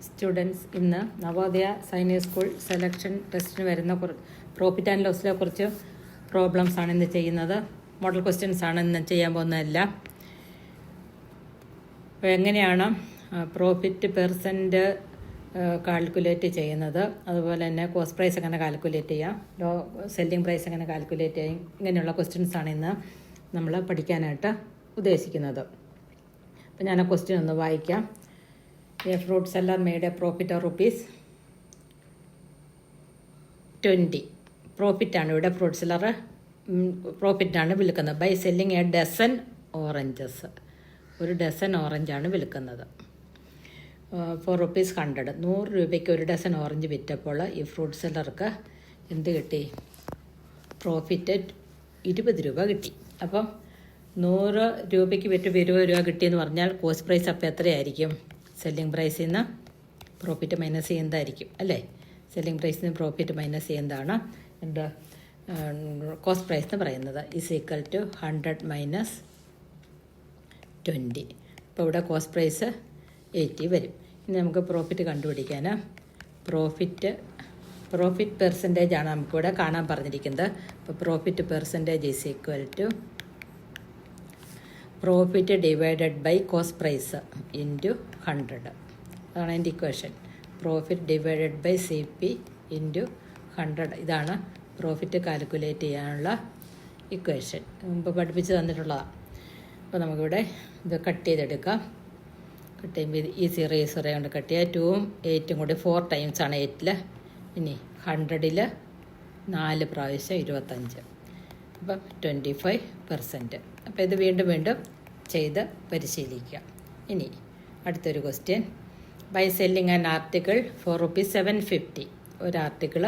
Students, ഇന്ന് നവോദയ സൈനിക് school selection ടെസ്റ്റിന് വരുന്ന പ്രോഫിറ്റ് ആൻഡ് ലോസിനെ കുറിച്ച് പ്രോബ്ലംസ് ആണ് ഇന്ന് ചെയ്യുന്നത്. മോഡൽ ക്വസ്റ്റ്യൻസ് ആണ് ഇന്ന് ചെയ്യാൻ പോകുന്നതല്ല. അപ്പോൾ എങ്ങനെയാണ് പ്രോഫിറ്റ് പെർസെൻറ്റ് കാൽക്കുലേറ്റ് ചെയ്യുന്നത്, അതുപോലെ തന്നെ കോസ്റ്റ് പ്രൈസ് എങ്ങനെ കാൽക്കുലേറ്റ് ചെയ്യാം, സെല്ലിംഗ് പ്രൈസ് എങ്ങനെ കാൽക്കുലേറ്റ് ചെയ്യാം, ഇങ്ങനെയുള്ള ക്വസ്റ്റ്യൻസാണ് ഇന്ന് നമ്മൾ പഠിക്കാനായിട്ട് ഉദ്ദേശിക്കുന്നത്. അപ്പോൾ ഞാൻ ആ ക്വസ്റ്റ്യൻ ഒന്ന് വായിക്കാം. A fruit seller made a profit of ₹20. പ്രോഫിറ്റാണ് ഇവിടെ ഫ്രൂട്ട് സെല്ലർ പ്രോഫിറ്റാണ് വിൽക്കുന്നത്. By selling a dozen oranges, ഒരു ഡസൻ ഓറഞ്ചാണ് വിൽക്കുന്നത്. ഫോർ ₹100. 100 രൂപയ്ക്ക് ഒരു ഡസൻ ഓറഞ്ച് വിറ്റപ്പോൾ ഈ ഫ്രൂട്ട് സെല്ലർക്ക് എന്ത് കിട്ടി? പ്രോഫിറ്റ് 20 രൂപ കിട്ടി. അപ്പം 100 രൂപയ്ക്ക് വിറ്റ് 20 രൂപ കിട്ടിയെന്ന് പറഞ്ഞാൽ കോസ്റ്റ് പ്രൈസ് അപ്പോൾ എത്രയായിരിക്കും? സെല്ലിംഗ് പ്രൈസിൽ നിന്ന് പ്രോഫിറ്റ് മൈനസ് ചെയ്യുന്നതായിരിക്കും അല്ലേ? സെല്ലിംഗ് പ്രൈസിൽ നിന്ന് പ്രോഫിറ്റ് മൈനസ് ചെയ്യുന്നതാണ് എന്ത് കോസ്റ്റ് പ്രൈസ് എന്ന് പറയുന്നത്. Is equal to 100 minus 20. അപ്പോൾ ഇവിടെ കോസ്റ്റ് പ്രൈസ് 80 വരും. ഇനി നമുക്ക് പ്രോഫിറ്റ് കണ്ടുപിടിക്കാൻ പ്രോഫിറ്റ് പെർസെൻറ്റേജ് ആണ് നമുക്കിവിടെ കാണാൻ പറഞ്ഞിരിക്കുന്നത്. അപ്പോൾ profit percentage is equal to profit divided by cost price into 100. അതാണ് അതിൻ്റെ equation. Profit divided by CP into 100. ഇതാണ് പ്രോഫിറ്റ് കാൽക്കുലേറ്റ് ചെയ്യാനുള്ള ഇക്വേഷൻ. മുമ്പ് പഠിപ്പിച്ച് തന്നിട്ടുള്ളതാണ്. അപ്പോൾ നമുക്കിവിടെ ഇത് കട്ട് ചെയ്തെടുക്കാം. കട്ട് ചെയ്യുമ്പോൾ ഈ 0 കൊണ്ട് കട്ട് ചെയ്യുക. 2ഉം 8ഉം കൂടി 4 ടൈംസ് ആണ് 8. ഇനി 100ൽ 4 പ്രാവശ്യം 25. അപ്പം 25%. അപ്പോൾ ഇത് വീണ്ടും ചെയ്ത് പരിശീലിക്കുക. ഇനി അടുത്തൊരു question. By selling an article for ₹750. ഒരു ആർട്ടിക്കിൾ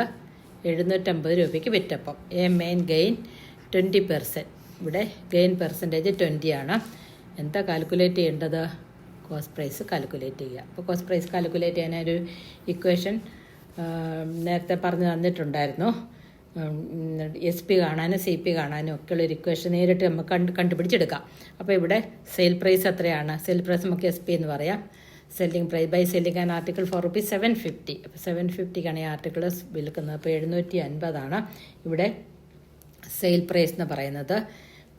750 രൂപയ്ക്ക് വിറ്റപ്പം എ മെയിൻ ഗെയിൻ 20%. ഇവിടെ ഗെയിൻ പെർസെൻറ്റേജ് 20 ആണ്. എന്താ കാൽക്കുലേറ്റ് ചെയ്യേണ്ടത്? കോസ്റ്റ് പ്രൈസ് കാൽക്കുലേറ്റ് ചെയ്യുക. അപ്പോൾ കോസ്റ്റ് പ്രൈസ് കാൽക്കുലേറ്റ് ചെയ്യാനൊരു ഇക്വേഷൻ നേരത്തെ പറഞ്ഞു തന്നിട്ടുണ്ടായിരുന്നു. SP കാണാനും CP കാണാനും ഒക്കെയുള്ള ഒരു ഇക്വേഷൻ നേരിട്ട് നമുക്ക് കണ്ടുപിടിച്ചെടുക്കാം. അപ്പോൾ ഇവിടെ സെയിൽ പ്രൈസ് എത്രയാണ്? സെയിൽ പ്രൈസ് നമുക്ക് SP എന്ന് പറയാം. Selling price by selling an article for ₹750. അപ്പോൾ 750ക്കാണ് ഈ ആർട്ടിക്കിൾ വിൽക്കുന്നത്. അപ്പോൾ 750 ഇവിടെ സെയിൽ പ്രൈസ് എന്ന് പറയുന്നത്.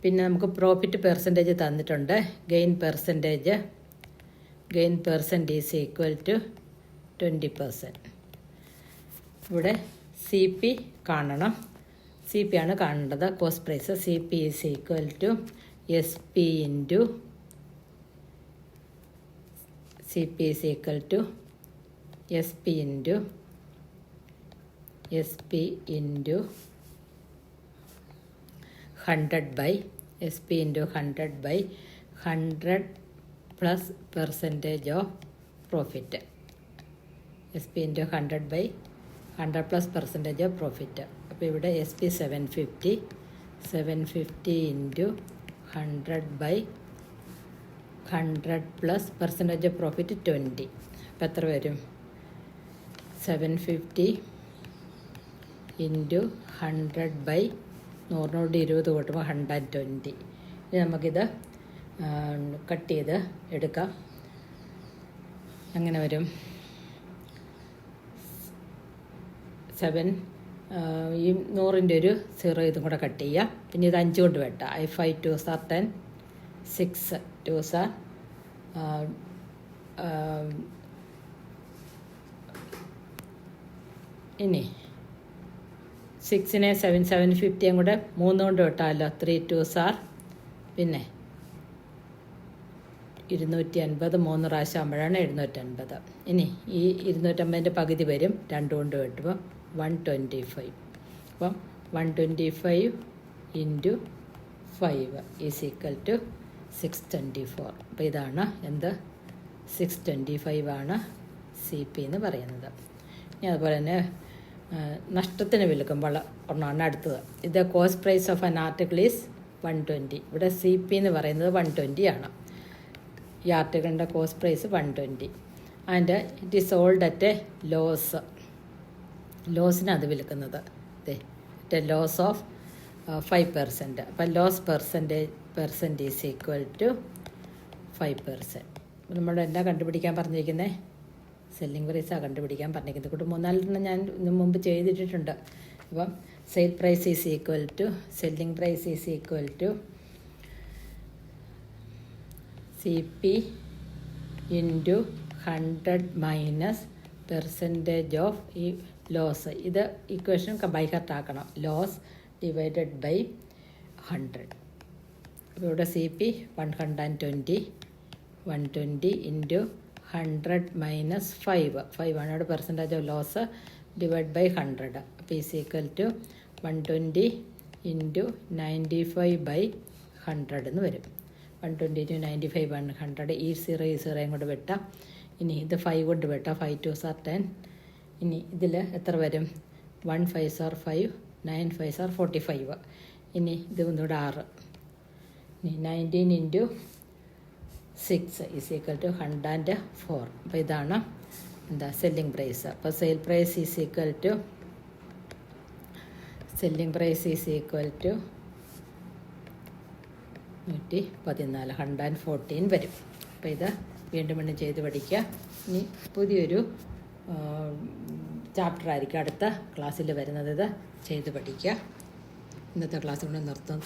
പിന്നെ നമുക്ക് പ്രോഫിറ്റ് പെർസെൻറ്റേജ് തന്നിട്ടുണ്ട്. Gain percentage is equal to 20%. ഇവിടെ CP കാണണം. CP ആണ് കാണേണ്ടത്. Cost price CP is equal to SP into CP is equal to SP into 100 by SP into 100 by 100 plus percentage of profit. SP into 100 by 100 plus percentage of profit. അപ്പോൾ ഇവിടെ SP 750 into 100 by 100 plus percentage of profit 20. അപ്പോൾ എത്ര വരും? 750 into 100 by 100 20 കൂട്ടുമ്പോൾ 120. ഇനി നമുക്കിത് cut ചെയ്ത് എടുക്കാം. അങ്ങനെ വരും 7. ഈ 100ൻ്റെ ഒരു 0 ഇതും കൂടെ കട്ട് ചെയ്യുക. പിന്നെ ഇത് 5 കൊണ്ട് വെട്ടാം. 5 2s are 10, 6 2s are ഇനി 6നെ 750യും കൂടെ 3 കൊണ്ട് വെട്ടാമല്ലോ. 3 2s are പിന്നെ 250. 3 പ്രാവശ്യം ആകുമ്പോഴാണ് 750. ഇനി ഈ 250ൻ്റെ പകുതി വരും. 2 കൊണ്ട് വെട്ടുമ്പോൾ 125. അപ്പം 125 ഇൻറ്റു 5 ഈസ് ഈക്വൽ ടു 624. അപ്പോൾ ഇതാണ് എന്ത്? 625 ആണ് CP എന്ന് പറയുന്നത്. ഇനി അതുപോലെ തന്നെ നഷ്ടത്തിന് വിൽക്കുമ്പോൾ ഒന്നാണ് അടുത്തത്. ഇത് cost price of an article is 120. ഇവിടെ CP എന്ന് പറയുന്നത് 120 ആണ്. ഈ ആർട്ടിക്കിളിൻ്റെ cost price 120 and it is sold at a ലോസിന് അത് വിൽക്കുന്നത് ലോസ് ഓഫ് 5%. അപ്പം loss percent is equal to 5%. നമ്മൾ എന്താ കണ്ടുപിടിക്കാൻ പറഞ്ഞിരിക്കുന്നത്? സെല്ലിംഗ് പ്രൈസാണ് കണ്ടുപിടിക്കാൻ പറഞ്ഞിരിക്കുന്നത്. കൂട്ട് 3-4 ഞാൻ ഇതിന് മുമ്പ് ചെയ്തിട്ടുണ്ട്. അപ്പം sale price is equal to selling price is equal to CP into 100 minus percentage of ഈ ലോസ്. ഇത് ഇക്വേഷൻ ബൈ ഹാർട്ട് ആക്കണം. Loss divided by 100. അപ്പോൾ ഇവിടെ CP 120 ഇൻറ്റു 100 മൈനസ് 5 ആണ് ഇവിടെ percentage of loss divide by 100. അപ്പോൾ is equal to 120 into 95 by 100 എന്ന് വരും. 120 to 95 100. ഈ 0 കൊണ്ട് വെട്ടാം. ഇനി ഇത് 5 കൊണ്ട് വെട്ടാം. 5 2s are 10. ഇനി ഇതിൽ എത്ര വരും? 1 5s are 5, 9 5s are 45. ഇനി ഇത് ഒന്നുകൂടെ 6. ഇനി 19 ഇൻറ്റു 6 ഈസ് ഈക്വൽ ടു 104. അപ്പോൾ ഇതാണ് എന്താ സെല്ലിംഗ് പ്രൈസ്. അപ്പോൾ sale price is equal to selling price is equal to 114 114 വരും. അപ്പോൾ ഇത് വീണ്ടും ചെയ്ത് പഠിക്കുക. ഇനി പുതിയൊരു ചാപ്റ്റർ ആയിരിക്കും അടുത്ത ക്ലാസ്സിൽ വരുന്നത്. ഇത് ചെയ്ത് പഠിക്കുക. ഇന്നത്തെ ക്ലാസ് കൊണ്ട് നിർത്തും.